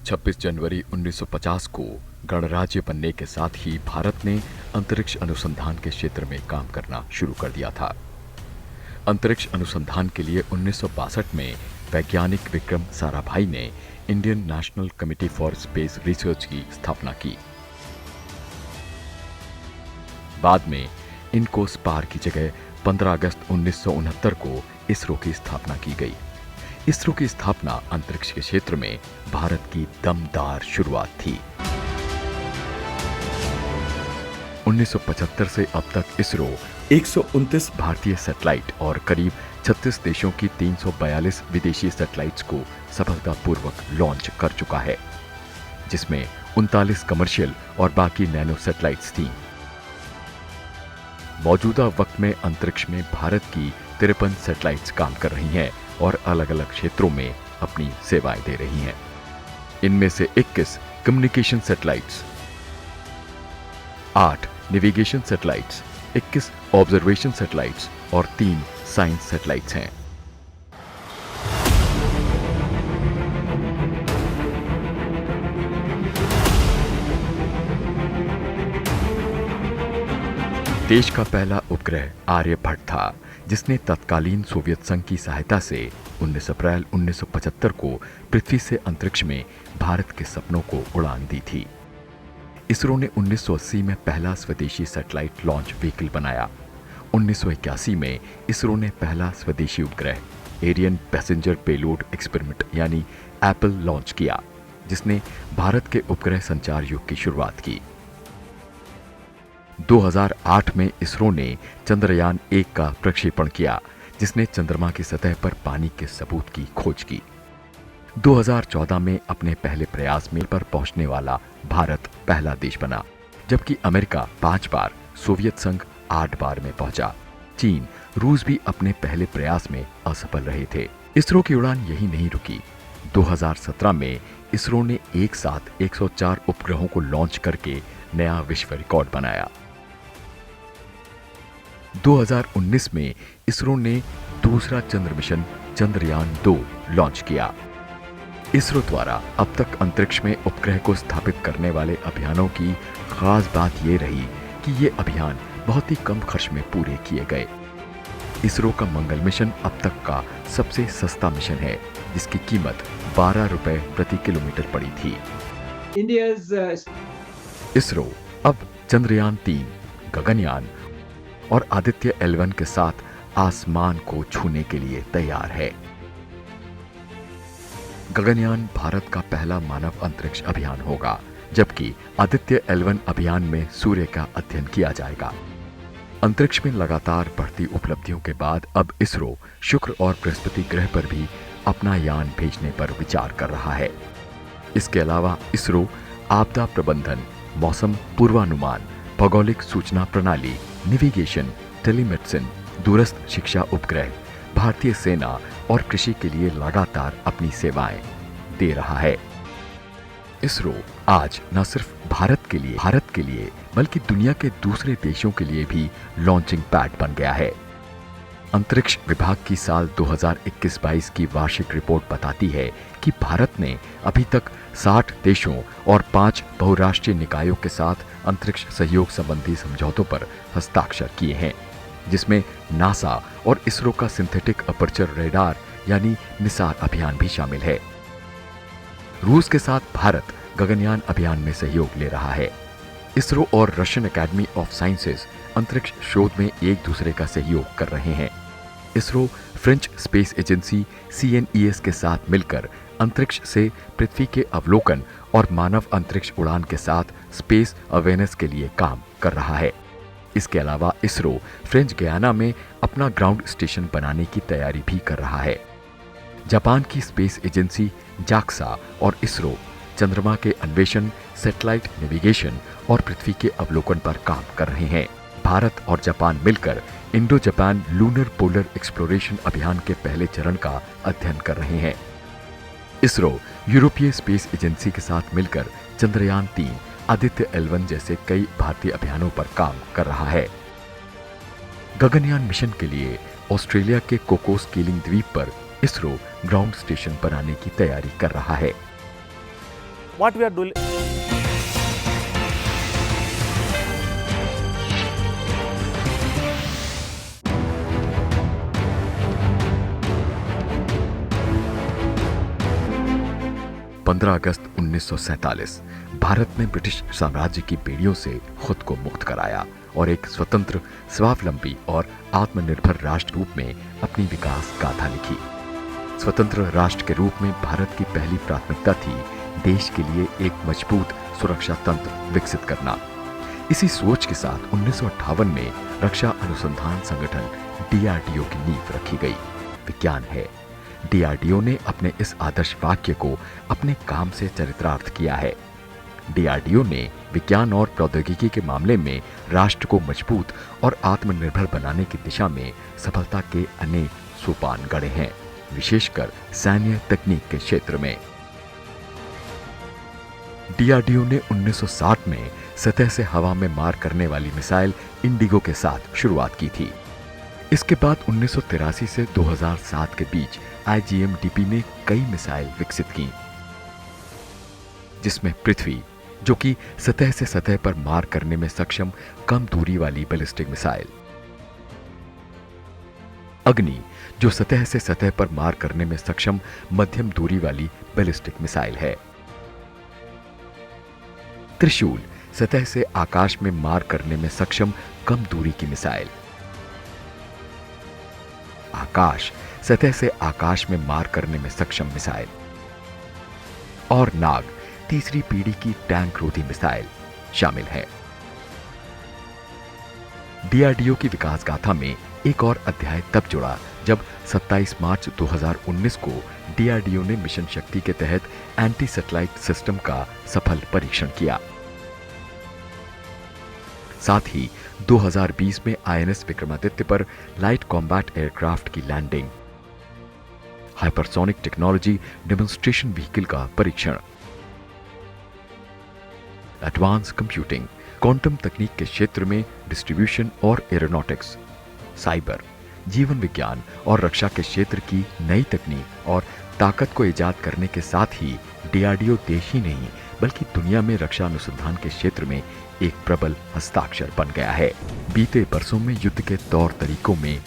26 जनवरी 1950 को गणराज्य बनने के साथ ही भारत ने अंतरिक्ष अनुसंधान के क्षेत्र में काम करना शुरू कर दिया था। अंतरिक्ष अनुसंधान के लिए 1962 में वैज्ञानिक विक्रम साराभाई ने Indian national committee for space research की स्थापना की। बाद में इनको स्पार की जगह 15 अगस्त 1969 को इसरो की स्थापना की गई। इसरो की स्थापना अंतरिक्ष के क्षेत्र में भारत की दमदार शुरुआत थी। 1975 से अब तक इसरो 129 भारतीय सैटेलाइट और करीब 36 देशों की 342 विदेशी सैटेलाइट्स को सफलतापूर्वक लॉन्च कर चुका है, जिसमें 39 कमर्शियल और बाकी नैनो सैटेलाइट्स थीं। मौजूदा वक्त में अंतरिक्ष में भारत की 53 सैटेलाइट्स काम कर रही हैं और अलग अलग क्षेत्रों में अपनी सेवाएं दे रही हैं। इनमें से 21 communication satellites, 8 navigation satellites, 21 observation satellites और 3 साइंस सैटेलाइट्स हैं। देश का पहला उपग्रह आर्यभट्ट था, जिसने तत्कालीन सोवियत संघ की सहायता से 19 अप्रैल 1975 को पृथ्वी से अंतरिक्ष में भारत के सपनों को उड़ान दी थी। इसरो ने 1980 में पहला स्वदेशी सैटेलाइट लॉन्च व्हीकल बनाया। 1981 में इसरो ने पहला स्वदेशी उपग्रह एरियन पैसेंजर पेलोड एक्सपेरिमेंट यानी एप्पल लॉन्च किया, जिसने भारत के उपग्रह संचार युग की शुरुआत की। 2008 में इसरो ने चंद्रयान 1 का प्रक्षेपण किया, जिसने चंद्रमा की सतह पर पानी के सबूत की खोज की। 2014 में अपने पहले प्रयास में पर पहुंचने वाला भारत पहला देश बना, जबकि अमेरिका 5 बार, सोवियत संघ 8 बार में पहुंचा। चीन, रूस भी अपने पहले प्रयास में असफल रहे थे। इसरो की उड़ान यही नहीं रुकी। 2017 में इसरो ने एक साथ 104 उपग्रहों को लॉन्च करके नया विश्व रिकॉर्ड बनाया। 2019 में इसरो ने दूसरा चंद्र मिशन चंद्रयान 2 लॉन्च किया। इसरो द्वारा अब तक अंतरिक्ष में उपग्रह को स्थापित करने वाले अभियानों की खास बात यह रही कि ये अभियान बहुत ही कम खर्च में पूरे किए गए। इसरो का मंगल मिशन अब तक का सबसे सस्ता मिशन है, जिसकी कीमत 12 रुपए प्रति किलोमीटर पड़ी थी। इसरो अब चंद्रयान 3, गगनयान और आदित्य L1 के साथ आसमान को छूने के लिए तैयार है। गगनयान भारत का पहला मानव अंतरिक्ष अभियान होगा, जबकि आदित्य L1 अभियान में सूर्य का अध्ययन किया जाएगा। अंतरिक्ष में लगातार बढ़ती उपलब्धियों के बाद अब इसरो शुक्र और बृहस्पति ग्रह पर भी अपना यान भेजने पर विचार कर रहा है। इसके अलावा इसरो आपदा प्रबंधन, मौसम पूर्वानुमान, भौगोलिक सूचना प्रणाली, नेविगेशन, टेलीमेडिसिन, दूरस्थ शिक्षा उपग्रह, भारतीय सेना और कृषि के लिए लगातार अपनी सेवाएं दे रहा है। इसरो आज न सिर्फ भारत के लिए बल्कि दुनिया के दूसरे देशों के लिए भी लॉन्चिंग पैड बन गया है। अंतरिक्ष विभाग की साल 2021-22 की वार्षिक रिपोर्ट बताती है कि भारत ने अभी तक 60 देशों और 5 बहुराष्ट्रीय निकायों के साथ अंतरिक्ष सहयोग संबंधी समझौतों पर हस्ताक्षर किए हैं, जिसमें नासा और इसरो का सिंथेटिक अपर्चर रेडार यानी निसार अभियान भी शामिल है। रूस के साथ भारत गगनयान अभियान में सहयोग ले रहा है। इसरो और रशियन एकेडमी ऑफ साइंसेज अंतरिक्ष शोध में एक दूसरे का सहयोग कर रहे हैं। ISRO French space agency CNES के साथ मिलकर अंतरिक्ष से पृथ्वी के अवलोकन और मानव अंतरिक्ष उड़ान के साथ स्पेस अवेयरनेस के लिए काम कर रहा है। इसके अलावा इसरो फ्रेंच गयाना में अपना ग्राउंड स्टेशन बनाने की तैयारी भी कर रहा है। जापान की स्पेस एजेंसी JAXA और इसरो चंद्रमा के अन्वेषण, सैटेलाइट नेविगेशन और पृथ्वी के अवलोकन पर काम कर रहे हैं। भारत और जापान मिलकर Indo Japan lunar polar exploration अभियान के पहले चरण का अध्ययन कर रहे हैं। इसरो यूरोपीय स्पेस एजेंसी के साथ मिलकर चंद्रयान 3, आदित्य L1 जैसे कई भारतीय अभियानों पर काम कर रहा है। गगनयान मिशन के लिए ऑस्ट्रेलिया के कोकोस कीलिंग द्वीप पर इसरो ग्राउंड स्टेशन बनाने की तैयारी कर रहा है। what we are doing. 15 अगस्त 1947 भारत ने ब्रिटिश साम्राज्य की बेड़ियों से खुद को मुक्त कराया और एक स्वतंत्र, स्वावलंबी और आत्मनिर्भर राष्ट्र रूप में अपनी विकास गाथा लिखी। स्वतंत्र राष्ट्र के रूप में भारत की पहली प्राथमिकता थी देश के लिए एक मजबूत सुरक्षा तंत्र विकसित करना। इसी सोच के साथ 1958 में रक्षा अनुसंधान संगठन DRDO की नींव रखी गई। विज्ञान है। DRDO ने अपने इस आदर्श वाक्य को अपने काम से चरितार्थ किया है। DRDO ने विज्ञान और प्रौद्योगिकी के मामले में राष्ट्र को मजबूत और आत्मनिर्भर बनाने की दिशा में सफलता के अनेक सोपान गढ़े हैं, विशेषकर सैन्य तकनीक के क्षेत्र में। DRDO ने 1960 में सतह से हवा में मार करने वाली मिसाइल इंडिगो के साथ शुरुआत की थी। इसके बाद 1983 से 2007 के बीच IGM-DP ने कई मिसाइल विकसित की, जिसमें पृथ्वी, जो कि सतह से सतह पर मार करने में सक्षम कम दूरी वाली बैलिस्टिक मिसाइल, अग्नि, जो सतह से सतह पर मार करने में सक्षम मध्यम दूरी वाली बैलिस्टिक मिसाइल है, त्रिशूल, सतह से आकाश में मार करने में सक्षम कम दूरी की मिसाइल, आकाश, सतह से आकाश में मार करने में सक्षम मिसाइल, और नाग, तीसरी पीढ़ी की टैंक रोधी मिसाइल शामिल है। DRDO की विकास गाथा में एक और अध्याय तब जुड़ा जब 27 मार्च 2019 को DRDO ने मिशन शक्ति के तहत एंटी सैटेलाइट सिस्टम का सफल परीक्षण किया। साथ ही 2020 में INS विक्रमादित्य पर लाइट कॉम्बैट एयरक्राफ्ट की landing, hypersonic technology demonstration vehicle का परीक्षण, एडवांस कंप्यूटिंग, क्वांटम तकनीक के क्षेत्र में डिस्ट्रीब्यूशन और एरोनॉटिक्स, साइबर, जीवन विज्ञान और रक्षा के क्षेत्र की नई तकनीक और ताकत को इजाद करने के साथ ही DRDO देश ही नहीं बल्कि दुनिया में रक्षा अनुसंधान के क्षेत्र में एक प्रबल हस्ताक्षर बन गया है। बीते बरसों में युद्ध के तौर तरीकों में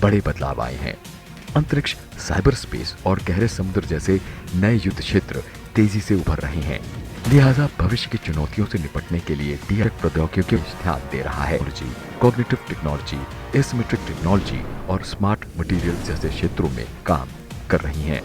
बड़े बदलाव आए हैं। अंतरिक्ष, साइबर स्पेस और गहरे समुद्र जैसे नए युद्ध क्षेत्र तेजी से उभर रहे हैं। लिहाजा भविष्य की चुनौतियों से निपटने के लिए DRDO प्रौद्योगिकी को ध्यान दे रहा है। कॉग्निटिव टेक्नोलॉजी, एसिमेट्रिक टेक्नोलॉजी और स्मार्ट मटेरियल जैसे क्षेत्रों में काम कर रही हैं।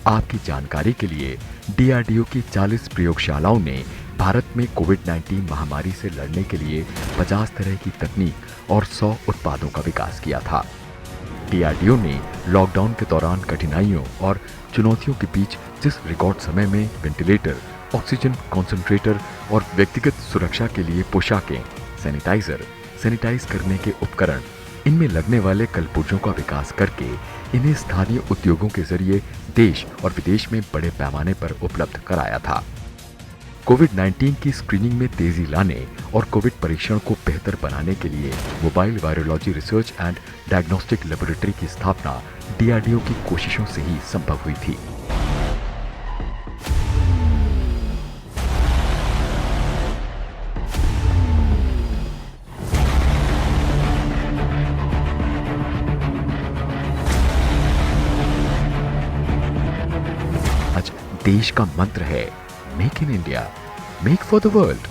आपकी जानकारी के लिए DRDO की 40 प्रयोगशालाओं ने भारत में कोविड-19 महामारी से लड़ने के लिए 50 तरह की तकनीक और 100 उत्पादों का विकास किया था। DRDO ने लॉकडाउन के दौरान कठिनाइयों और चुनौतियों के बीच जिस रिकॉर्ड समय में वेंटिलेटर, ऑक्सीजन कॉन्सेंट्रेटर और व्यक्तिगत सुरक्षा के लिए पोशाकें, सैनिटाइजर, सैनिटाइज करने के उपकरण, इनमें लगने वाले कलपुर्जों का विकास करके इन्हें स्थानीय उद्योगों के जरिए देश और विदेश में बड़े पैमाने पर उपलब्ध कराया था। कोविड-19 की स्क्रीनिंग में तेजी लाने और कोविड परीक्षण को बेहतर बनाने के लिए mobile virology research and diagnostic laboratory की स्थापना DRDO की कोशिशों से ही संभव हुई थी। आज देश का मंत्र है make in India, make for the world.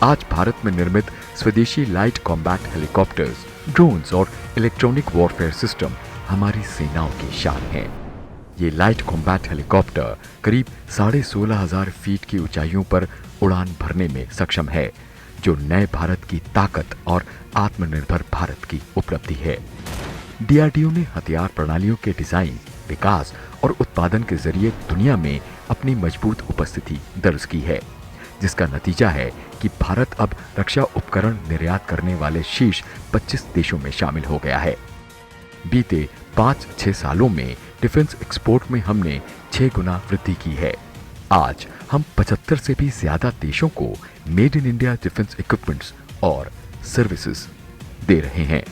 आज भारत में निर्मित स्वदेशी लाइट कॉम्बैट हेलीकॉप्टर्स, ड्रोन्स और इलेक्ट्रॉनिक वॉरफेयर सिस्टम हमारी सेनाओं की शान है। ये लाइट कॉम्बैट हेलीकॉप्टर करीब 16,500 फीट की ऊंचाइयों पर उड़ान भरने में सक्षम है, जो नए भारत की ताकत और आत्मनिर्भर भारत की उपलब्धि है। DRDO ने हथियार प्रणालियों के डिजाइन, विकास और उत्पादन के जरिए दुनिया में अपनी मजबूत उपस्थिति दर्ज की है, जिसका नतीजा है कि भारत अब रक्षा उपकरण निर्यात करने वाले शीर्ष 25 देशों में शामिल हो गया है। बीते 5-6 सालों में डिफेंस एक्सपोर्ट में हमने 6 गुना वृद्धि की है। आज हम 75 से भी ज्यादा देशों को made in India defence equipments और सर्विसेज दे रहे हैं।